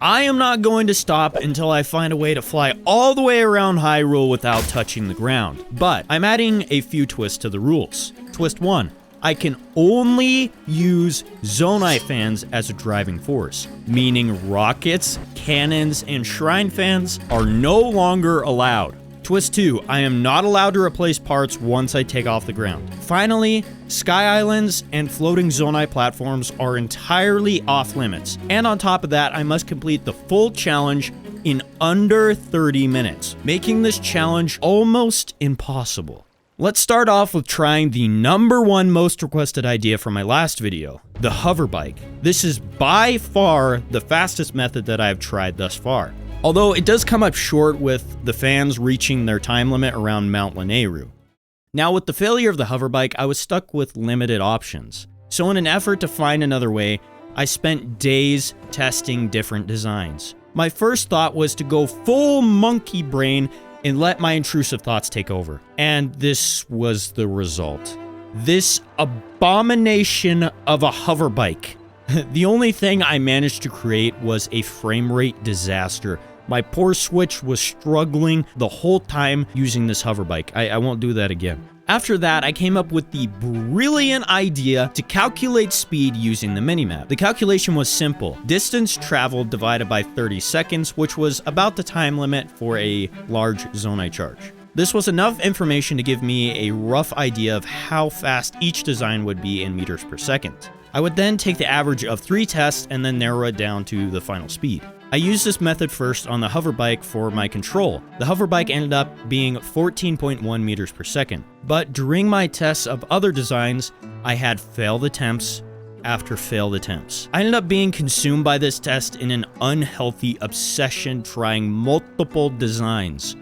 I am not going to stop until I find a way to fly all the way around Hyrule without touching the ground. But I'm adding a few twists to the rules. Twist 1. I can only use Zonai fans as a driving force, meaning rockets, cannons, and shrine fans are no longer allowed. Twist 2, I am not allowed to replace parts once I take off the ground. Finally, Sky Islands and floating Zonai platforms are entirely off limits. And on top of that, I must complete the full challenge in under 30 minutes, making this challenge almost impossible. Let's start off with trying the #1 most requested idea from my last video, the hoverbike. This is by far the fastest method that I have tried thus far. Although it does come up short with the fans reaching their time limit around Mount Lanayru. Now with the failure of the hoverbike, I was stuck with limited options. So in an effort to find another way, I spent days testing different designs. My first thought was to go full monkey brain and let my intrusive thoughts take over. And this was the result. This abomination of a hoverbike. The only thing I managed to create was a frame rate disaster. My poor Switch was struggling the whole time using this hoverbike. I won't do that again. After that, I came up with the brilliant idea to calculate speed using the minimap. The calculation was simple. Distance traveled divided by 30 seconds, which was about the time limit for a large Zonai charge. This was enough information to give me a rough idea of how fast each design would be in meters per second. I would then take the average of 3 tests and then narrow it down to the final speed. I used this method first on the hoverbike for my control. The hoverbike ended up being 14.1 meters per second. But during my tests of other designs, I had failed attempts after failed attempts. I ended up being consumed by this test in an unhealthy obsession trying multiple designs.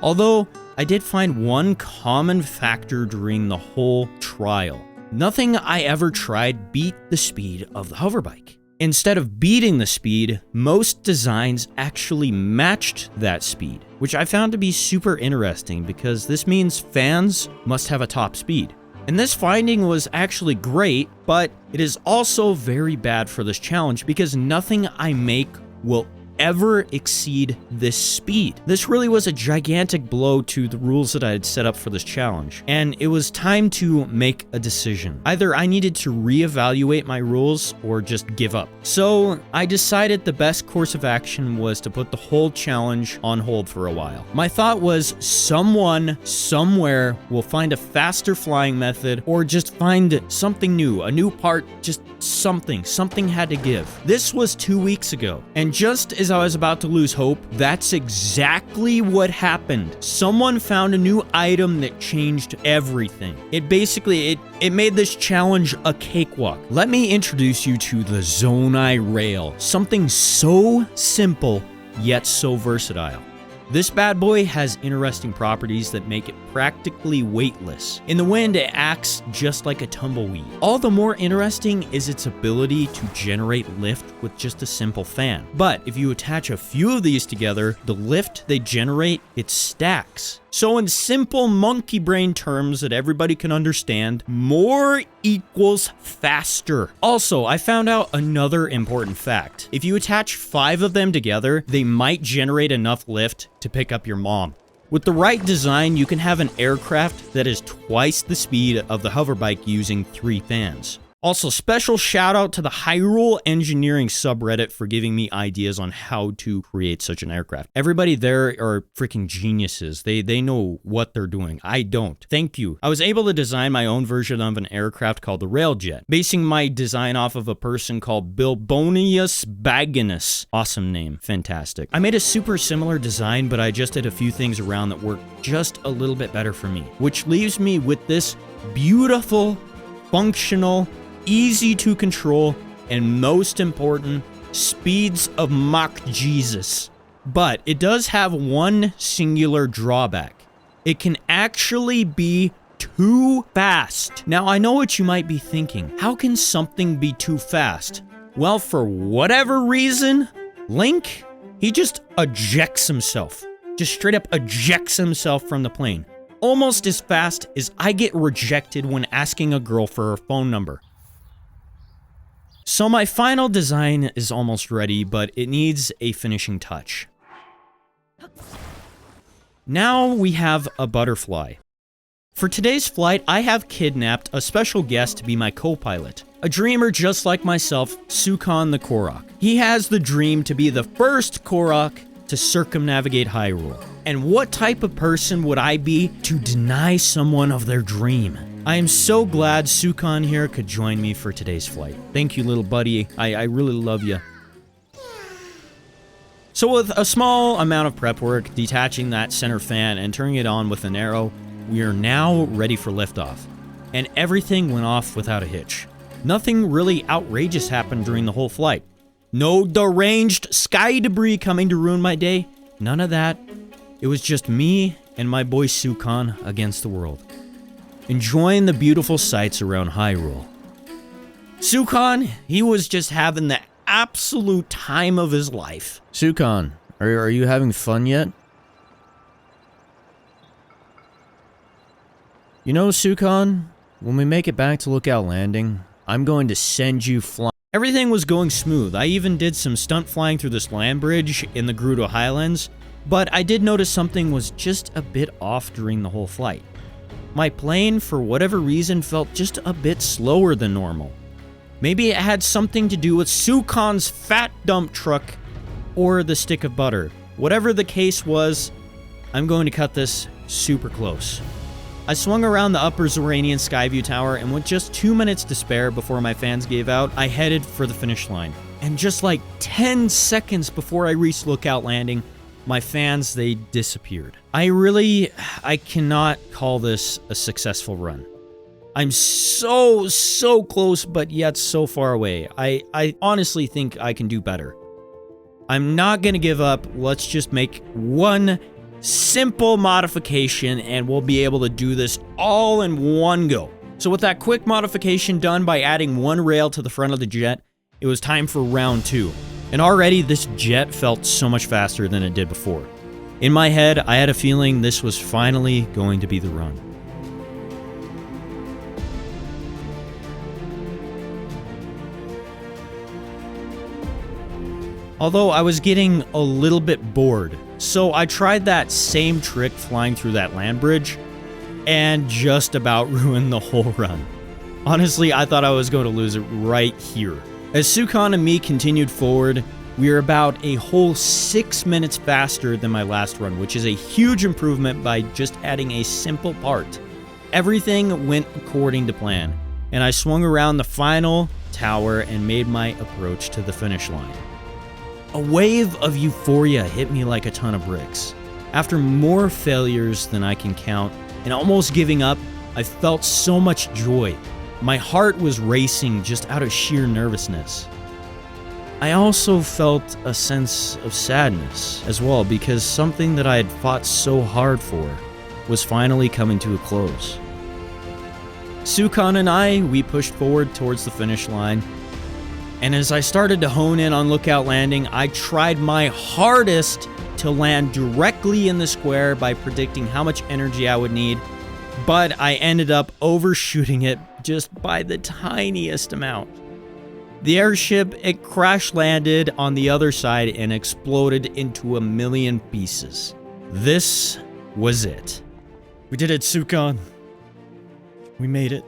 Although, I did find one common factor during the whole trial. Nothing I ever tried beat the speed of the hoverbike. Instead of beating the speed, most designs actually matched that speed, which I found to be super interesting because this means fans must have a top speed. And this finding was actually great, but it is also very bad for this challenge because nothing I make will ever exceed this speed. This really was a gigantic blow to the rules that I had set up for this challenge, and it was time to make a decision. Either I needed to reevaluate my rules or just give up. So I decided the best course of action was to put the whole challenge on hold for a while. My thought was someone somewhere will find a faster flying method or just find something new, a new part, just something had to give. This was 2 weeks ago, and just as I was about to lose hope, that's exactly what happened. Someone found a new item that changed everything. It made this challenge a cakewalk. Let me introduce you to the Zonai Rail, something so simple yet so versatile. This bad boy has interesting properties that make it practically weightless. In the wind, it acts just like a tumbleweed. All the more interesting is its ability to generate lift with just a simple fan. But if you attach a few of these together, the lift they generate, it stacks. So in simple monkey brain terms that everybody can understand, more equals faster. Also, I found out another important fact. If you attach 5 of them together, they might generate enough lift to pick up your mom. With the right design, you can have an aircraft that is twice the speed of the hoverbike using 3 fans. Also, special shout out to the Hyrule Engineering subreddit for giving me ideas on how to create such an aircraft. Everybody there are freaking geniuses. They know what they're doing. I don't. Thank you. I was able to design my own version of an aircraft called the Railjet, basing my design off of a person called Bilbonius Baginus. Awesome name. Fantastic. I made a super similar design, but I just did a few things around that worked just a little bit better for me, which leaves me with this beautiful, functional, easy to control, and most important, speeds of Mach Jesus. But it does have one singular drawback. It can actually be too fast. Now, I know what you might be thinking. How can something be too fast? Well, for whatever reason, Link, he just ejects himself. Just straight up ejects himself from the plane. Almost as fast as I get rejected when asking a girl for her phone number. So my final design is almost ready, but it needs a finishing touch. Now we have a butterfly. For today's flight, I have kidnapped a special guest to be my co-pilot. A dreamer just like myself, Sukan the Korok. He has the dream to be the first Korok to circumnavigate Hyrule. And what type of person would I be to deny someone of their dream? I am so glad Sukan here could join me for today's flight. Thank you, little buddy. I really love you. So with a small amount of prep work, detaching that center fan and turning it on with an arrow, we are now ready for liftoff. And everything went off without a hitch. Nothing really outrageous happened during the whole flight. No deranged sky debris coming to ruin my day. None of that. It was just me and my boy Sukan against the world, enjoying the beautiful sights around Hyrule. Sukan, he was just having the absolute time of his life. Sukan, are you having fun yet? You know, Sukan, when we make it back to Lookout Landing, I'm going to send you flying. Everything was going smooth. I even did some stunt flying through this land bridge in the Gerudo Highlands, but I did notice something was just a bit off during the whole flight. My plane, for whatever reason, felt just a bit slower than normal. Maybe it had something to do with Sukan's fat dump truck or the stick of butter. Whatever the case was, I'm going to cut this super close. I swung around the upper Zoranian Skyview Tower, and with just 2 minutes to spare before my fans gave out, I headed for the finish line. And just like 10 seconds before I reached Lookout Landing, my fans, they disappeared. I cannot call this a successful run. I'm so close, but yet so far away. I honestly think I can do better. I'm not gonna give up. Let's just make one simple modification and we'll be able to do this all in one go. So with that quick modification done by adding one rail to the front of the jet, it was time for round 2. And already this jet felt so much faster than it did before. In my head, I had a feeling this was finally going to be the run. Although I was getting a little bit bored, so I tried that same trick flying through that land bridge and just about ruined the whole run. Honestly, I thought I was going to lose it right here. As Sukan and me continued forward, we were about a whole 6 minutes faster than my last run, which is a huge improvement by just adding a simple part. Everything went according to plan, and I swung around the final tower and made my approach to the finish line. A wave of euphoria hit me like a ton of bricks. After more failures than I can count and almost giving up, I felt so much joy. My heart was racing just out of sheer nervousness. I also felt a sense of sadness as well because something that I had fought so hard for was finally coming to a close. Sukan and I, we pushed forward towards the finish line, and as I started to hone in on Lookout Landing, I tried my hardest to land directly in the square by predicting how much energy I would need, but I ended up overshooting it just by the tiniest amount. The airship, it crash landed on the other side and exploded into a million pieces. This was it. We did it, Sukan. We made it.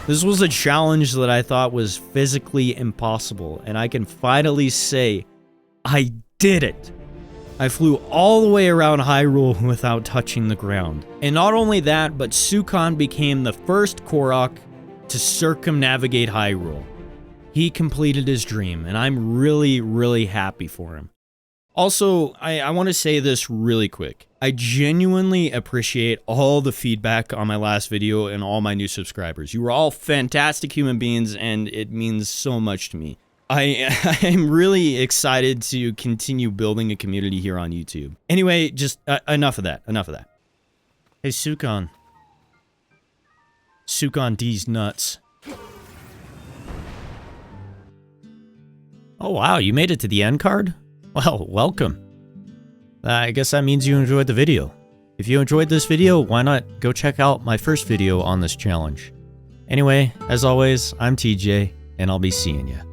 This was a challenge that I thought was physically impossible, and I can finally say, I did it. I flew all the way around Hyrule without touching the ground. And not only that, but Sukan became the first Korok to circumnavigate Hyrule. He completed his dream, and I'm really happy for him. Also, I want to say this really quick. I genuinely appreciate all the feedback on my last video and all my new subscribers. You were all fantastic human beings, and it means so much to me. I am really excited to continue building a community here on YouTube. Anyway, just enough of that. Hey, Sukan. Sukan D's nuts. Oh wow, you made it to the end card? Well, welcome. I guess that means you enjoyed the video. If you enjoyed this video, why not go check out my first video on this challenge. Anyway, as always, I'm TJ. and I'll be seeing you.